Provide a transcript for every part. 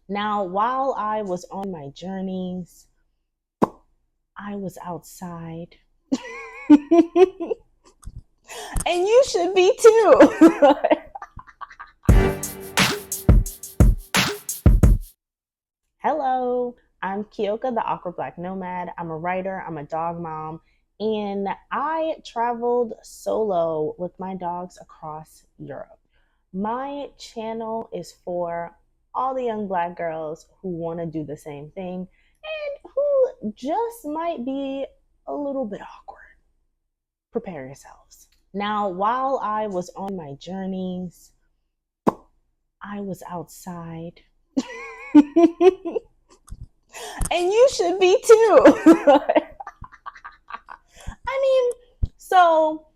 Now, while I was on my journeys, I was outside. And you should be too. Hello, I'm KEYOKA, the awkward black nomad. I'm a writer, I'm a dog mom, and I traveled solo with my dogs across Europe. My channel is for all the young black girls who want to do the same thing and who just might be a little bit awkward. Prepare yourselves. Now, while I was on my journeys, I was outside. And you should be too. I mean, so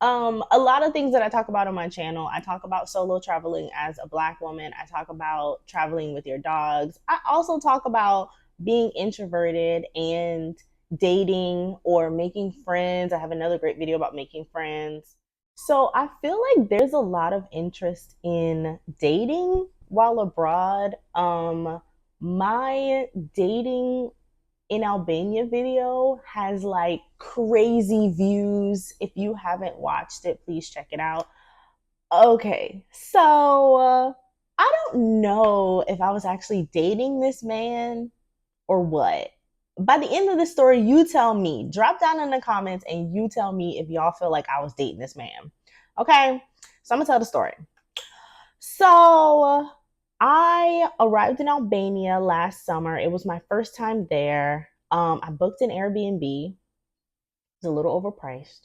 a lot of things that I talk about on my channel, I talk about solo traveling as a black woman. I talk about traveling with your dogs. I also talk about being introverted and dating or making friends. I have another great video about making friends. So I feel like there's a lot of interest in dating while abroad. My dating in Albania video has like crazy views. If you haven't watched it, please check it out. Okay, so I don't know if I was actually dating this man or what. By the end of the story, you tell me. Drop down in the comments and you tell me if y'all feel like I was dating this man. Okay, so I'm gonna tell the story. So I arrived in Albania last summer. It was my first time there. I booked an Airbnb. It was a little overpriced,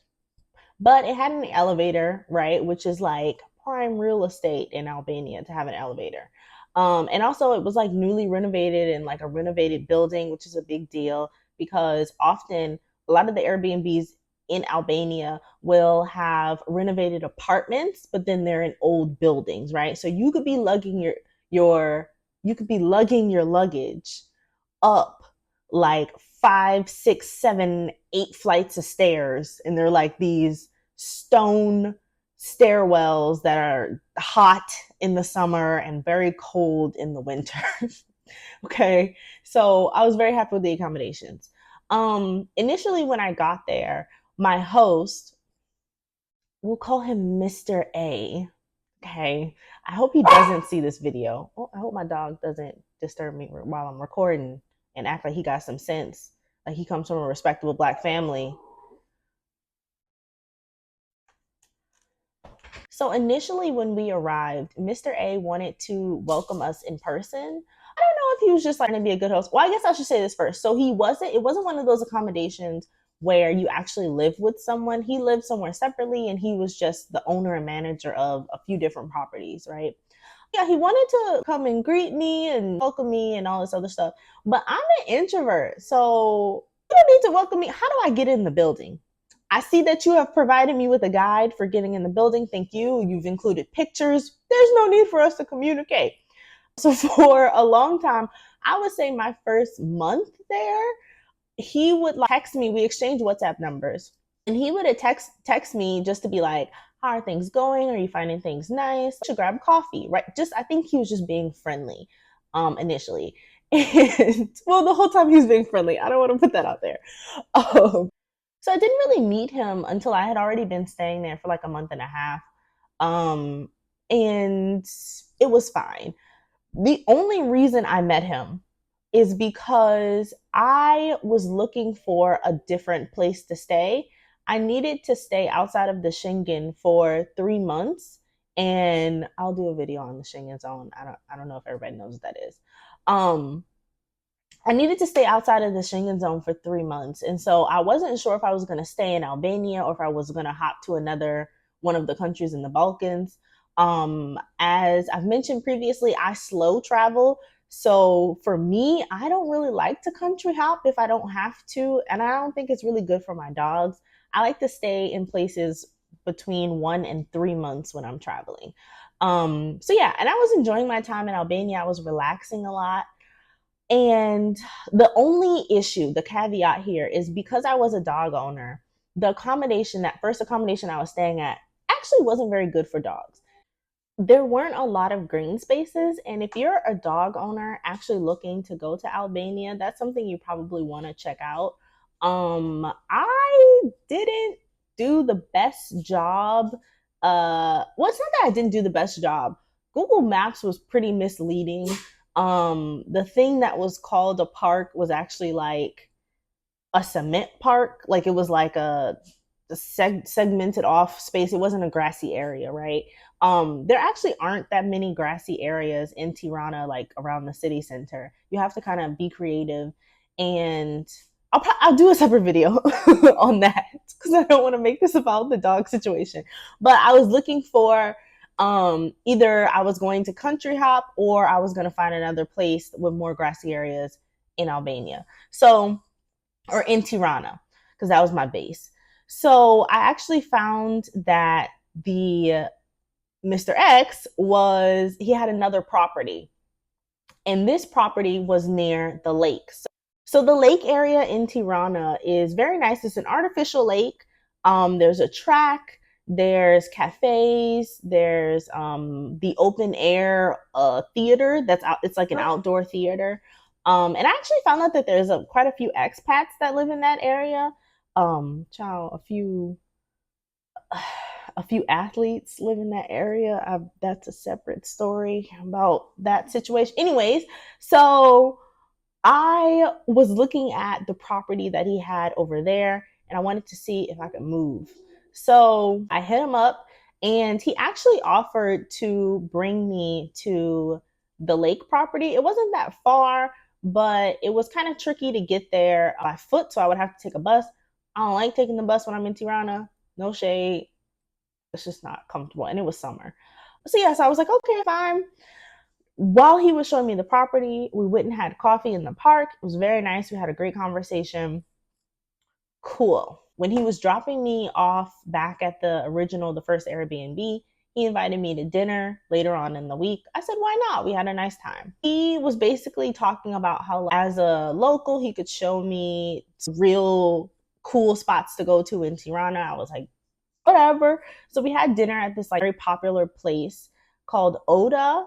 but it had an elevator, right? Which is like prime real estate in Albania to have an elevator. And also, it was like newly renovated and like a renovated building, which is a big deal because often a lot of the Airbnbs in Albania will have renovated apartments, but then they're in old buildings, right? So you could be lugging your you could be lugging your luggage up like 5, 6, 7, 8 flights of stairs, and they're like these stone stairwells that are hot in the summer and very cold in the winter. Okay, so I was very happy with the accommodations. Initially, when I got there, my host, we'll call him Mr. A. Okay, I hope he doesn't see this video. Oh, I hope my dog doesn't disturb me while I'm recording and act like he got some sense, like he comes from a respectable black family. So initially, when we arrived, Mr. A wanted to welcome us in person. I don't know if he was just like to be a good host. Well, I guess I should say this first. So it wasn't one of those accommodations where you actually live with someone. He lived somewhere separately and he was just the owner and manager of a few different properties, right? Yeah, he wanted to come and greet me and welcome me and all this other stuff. But I'm an introvert. So you don't need to welcome me. How do I get in the building? I see that you have provided me with a guide for getting in the building. Thank you. You've included pictures. There's no need for us to communicate. So for a long time, I would say my first month there, he would like text me. We exchanged WhatsApp numbers, and he would text me just to be like, "How are things going? Are you finding things nice? Should grab coffee?" Right? Just I think he was just being friendly, initially, and well, the whole time he was being friendly. I don't want to put that out there. So I didn't really meet him until I had already been staying there for like a month and a half, um, and it was fine. The only reason I met him is because I was looking for a different place to stay. I needed to stay outside of the Schengen for 3 months, and I'll do a video on the Schengen zone. I don't know if everybody knows what that is. Um, I needed to stay outside of the Schengen zone for 3 months, and so I wasn't sure if I was going to stay in Albania or if I was going to hop to another one of the countries in the Balkans. As I've mentioned previously, I slow travel. So for me, I don't really like to country hop if I don't have to. And I don't think it's really good for my dogs. I like to stay in places between 1 and 3 months when I'm traveling. So yeah, and I was enjoying my time in Albania. I was relaxing a lot. And the only issue, the caveat here is because I was a dog owner, the accommodation, that first accommodation I was staying at, actually wasn't very good for dogs. there weren't a lot of green spaces. And if you're a dog owner actually looking to go to Albania, that's something you probably want to check out. I didn't do the best job. Well, it's not that I didn't do the best job. Google Maps was pretty misleading. The thing that was called a park was actually like a cement park. Like it was like a segmented off space. It wasn't a grassy area, right? There actually aren't that many grassy areas in Tirana, like around the city center. You have to kind of be creative, and I'll do a separate video on that because I don't want to make this about the dog situation. But I was looking for either I was going to country hop or I was going to find another place with more grassy areas in Albania. So, or in Tirana, because that was my base. So I actually found that the Mr. X he had another property, and this property was near the lake. So the lake area in Tirana is very nice. It's an artificial lake. There's a track, there's cafes, there's the open air theater that's out. It's like an outdoor theater. And I actually found out that there's quite a few expats that live in that area. A few athletes live in that area. That's a separate story about that situation. Anyways, so I was looking at the property that he had over there, and I wanted to see if I could move. So I hit him up, and he actually offered to bring me to the lake property. It wasn't that far, but it was kind of tricky to get there by foot, so I would have to take a bus. I don't like taking the bus when I'm in Tirana. No shade. It's just not comfortable, and it was summer. So yes, I was like, okay, fine. While he was showing me the property, we went and had coffee in the park. It was very nice. We had a great conversation. Cool. When he was dropping me off back at the first Airbnb, he invited me to dinner later on in the week. I said, why not? We had a nice time. He was basically talking about how, as a local, he could show me some real cool spots to go to in Tirana. I was like, whatever. So we had dinner at this like very popular place called Oda.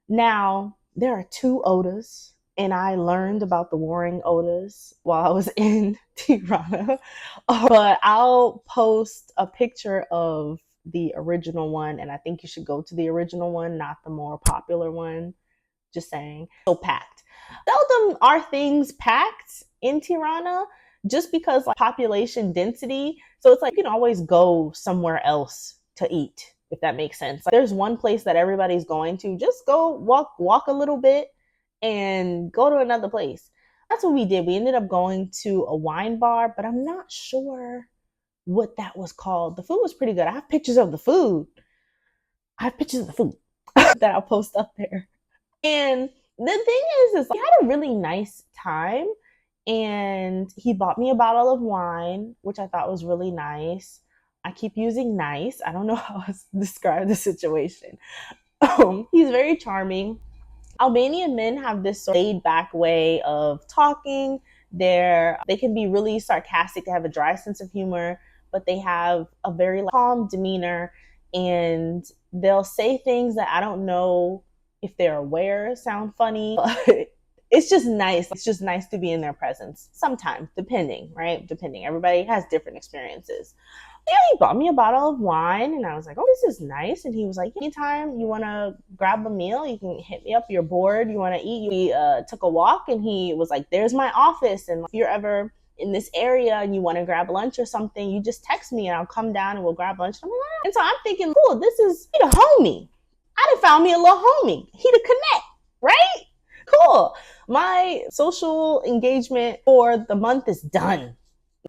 Now, there are two Odas, and I learned about the warring Odas while I was in Tirana. But I'll post a picture of the original one, and I think you should go to the original one, not the more popular one. Just saying. So packed. Seldom are things packed in Tirana just because like population density. So it's like you can always go somewhere else to eat, if that makes sense. Like, there's one place that everybody's going to. Just go walk a little bit and go to another place. That's what we did. We ended up going to a wine bar, but I'm not sure what that was called. The food was pretty good. I have pictures of the food. That I'll post up there. And the thing is we had a really nice time, and he bought me a bottle of wine, which I thought was really nice. I keep using nice. I don't know how to describe the situation. He's very charming. Albanian men have this sort of laid back way of talking. They can be really sarcastic. They have a dry sense of humor, but they have a very calm demeanor, and they'll say things that I don't know if they're aware sound funny, but it's just nice. It's just nice to be in their presence sometimes, depending, right? Depending. Everybody has different experiences. Yeah, he bought me a bottle of wine, and I was like, oh, this is nice. And he was like, anytime you want to grab a meal, you can hit me up. You're bored, you want to eat. We took a walk, and he was like, there's my office. And if you're ever in this area and you want to grab lunch or something, you just text me and I'll come down and we'll grab lunch. And so I'm thinking, cool, he the homie. I done found me a little homie. He to connect, right? Cool. My social engagement for the month is done.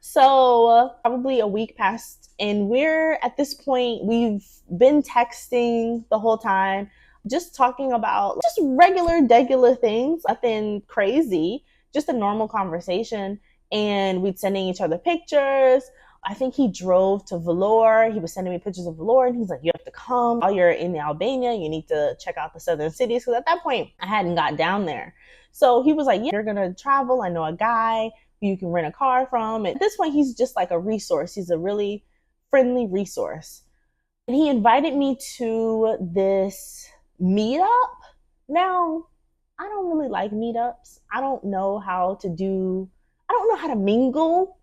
So probably a week passed, and we're at this point, we've been texting the whole time, just talking about just regular things, nothing crazy, just a normal conversation. And we'd sending each other pictures. I think he drove to Vlorë. He was sending me pictures of Vlorë, and he's like, you have to come. While you're in Albania, you need to check out the southern cities. Because at that point, I hadn't got down there. So he was like, yeah, you're going to travel. I know a guy who you can rent a car from. And at this point, he's just like a resource. He's a really friendly resource. And he invited me to this meetup. Now, I don't really like meetups. I don't know how to mingle.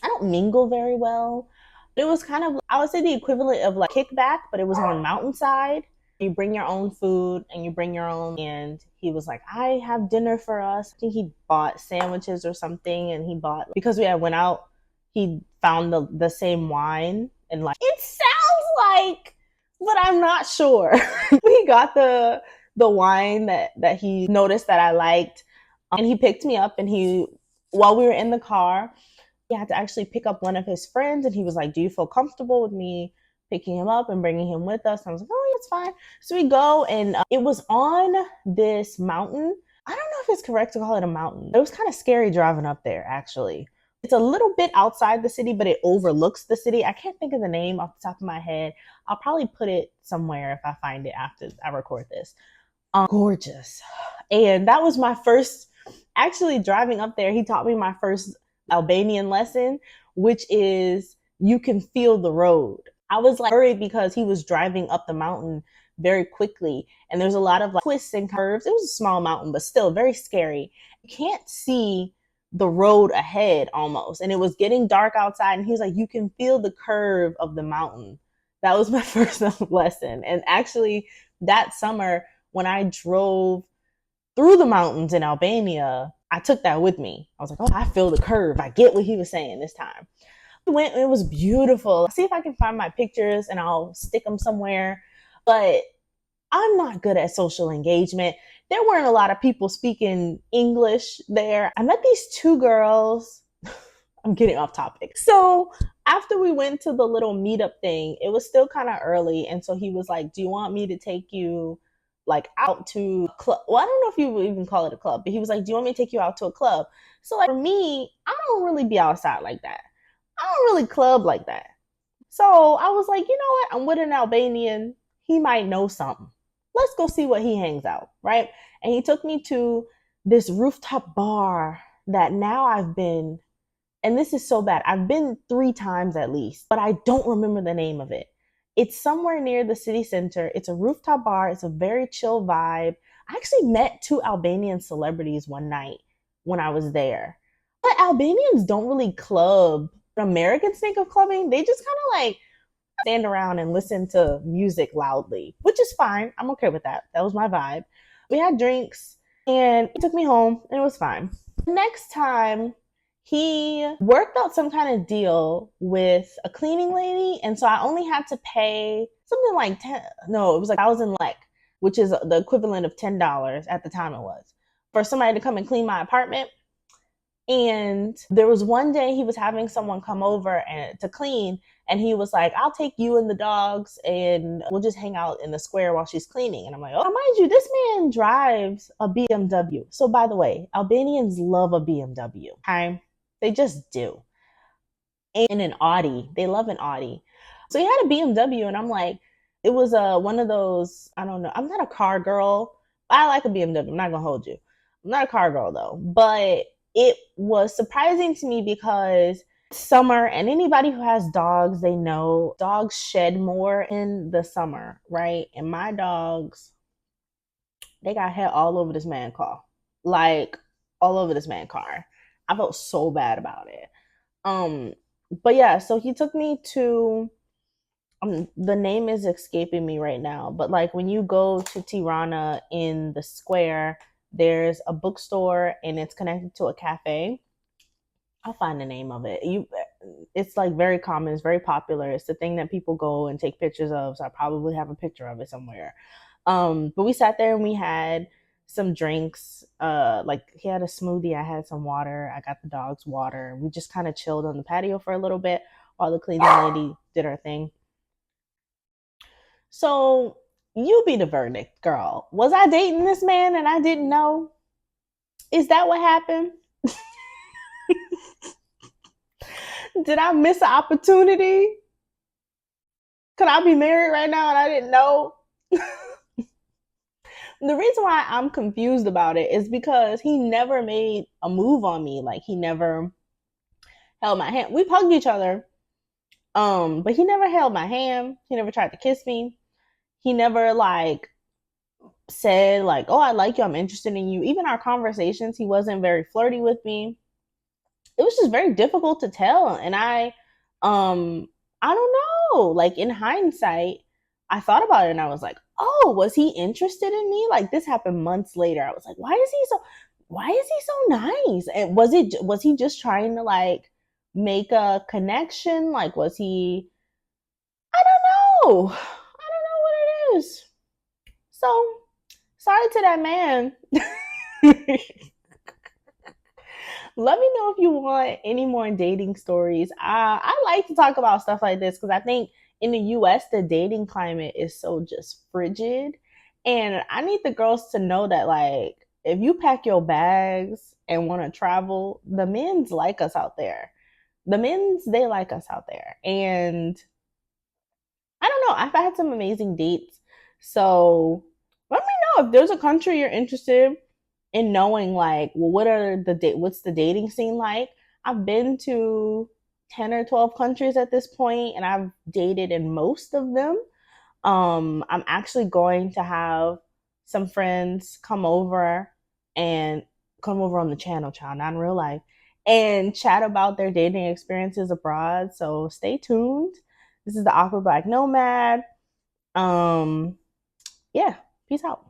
I don't mingle very well. It was kind of, I would say the equivalent of like kickback, but it was on mountainside. You bring your own food and you bring your own. And he was like, I have dinner for us. I think he bought sandwiches or something. And he bought, because we had went out, he found the same wine and like, it sounds like, but I'm not sure. We got the wine that he noticed that I liked. And he picked me up and while we were in the car, he had to actually pick up one of his friends, and he was like, do you feel comfortable with me picking him up and bringing him with us? And I was like, oh, yeah, it's fine. So we go, and it was on this mountain. I don't know if it's correct to call it a mountain. It was kind of scary driving up there, actually. It's a little bit outside the city, but it overlooks the city. I can't think of the name off the top of my head. I'll probably put it somewhere if I find it after I record this. Gorgeous. And that was my first, actually driving up there, he taught me my first Albanian lesson, which is you can feel the road. I was like worried because he was driving up the mountain very quickly, and there's a lot of like twists and curves. It was a small mountain, but still very scary. You can't see the road ahead almost, and it was getting dark outside, and he was like, you can feel the curve of the mountain. That was my first lesson. And actually that summer when I drove through the mountains in Albania, I took that with me. I was like, oh, I feel the curve. I get what he was saying this time. We went, it was beautiful. I'll see if I can find my pictures and I'll stick them somewhere. But I'm not good at social engagement. There weren't a lot of people speaking English there. I met these two girls. I'm getting off topic. So after we went to the little meetup thing, it was still kind of early. And so he was like, do you want me to take you like out to a club? Well, I don't know if you would even call it a club, but he was like, do you want me to take you out to a club? So like for me, I don't really be outside like that. I don't really club like that. So I was like, you know what? I'm with an Albanian. He might know something. Let's go see what he hangs out, right? And he took me to this rooftop bar that now I've been, and this is so bad. I've been 3 times at least, but I don't remember the name of it. It's somewhere near the city center. It's a rooftop bar. It's a very chill vibe. I actually met 2 Albanian celebrities one night when I was there. But Albanians don't really club. Americans think of clubbing. They just kind of like stand around and listen to music loudly, which is fine. I'm okay with that. That was my vibe. We had drinks and he took me home and it was fine. Next time, he worked out some kind of deal with a cleaning lady. And so I only had to pay something like it was like 1,000 lek, which is the equivalent of $10 at the time it was, for somebody to come and clean my apartment. And there was one day he was having someone come over and to clean, and he was like, I'll take you and the dogs and we'll just hang out in the square while she's cleaning. And I'm like, oh, mind you, this man drives a BMW. So by the way, Albanians love a BMW. Okay? They just do. And an Audi. They love an Audi. So he had a BMW, and I'm like, it was one of those, I don't know. I'm not a car girl. I like a BMW. I'm not going to hold you. I'm not a car girl though. But it was surprising to me because summer, and anybody who has dogs, they know dogs shed more in the summer, right? And my dogs, they got hair all over this man's car. Like all over this man's car. I felt so bad about it. But yeah, so he took me to the name is escaping me right now, but like when you go to Tirana in the square, there's a bookstore and it's connected to a cafe. I'll find the name of it. It's like very common. It's very popular. It's the thing that people go and take pictures of. So I probably have a picture of it somewhere. But we sat there and we had some drinks. Like he had a smoothie. I had some water. I got the dogs water. We just kind of chilled on the patio for a little bit while the cleaning lady did her thing. So you be the verdict, girl. Was I dating this man and I didn't know? Is that what happened? Did I miss an opportunity? Could I be married right now and I didn't know? The reason why I'm confused about it is because he never made a move on me. Like he never held my hand. We've hugged each other But he never held my hand. He never tried to kiss me. He never like said like, "Oh, I like you. I'm interested in you." Even our conversations, he wasn't very flirty with me. It was just very difficult to tell. And um, I don't know. Like in hindsight, I thought about it and I was like, "Oh, was he interested in me?" Like this happened months later. I was like, why is he so nice? And was he just trying to like make a connection? Like was he I don't know. I don't know what it is. So sorry to that man. Let me know if you want any more dating stories. I like to talk about stuff like this because I think in the US, the dating climate is so just frigid. And I need the girls to know that, like, if you pack your bags and want to travel, the men's like us out there. The men's, they like us out there. And I don't know. I've had some amazing dates. So let me know if there's a country you're interested in knowing, like, well, what's the dating scene like? I've been to 10 or 12 countries at this point and I've dated in most of them. I'm actually going to have some friends and come over on the channel, child, not in real life, and chat about their dating experiences abroad. So stay tuned. This is the Awkward Black Nomad. Yeah, peace out.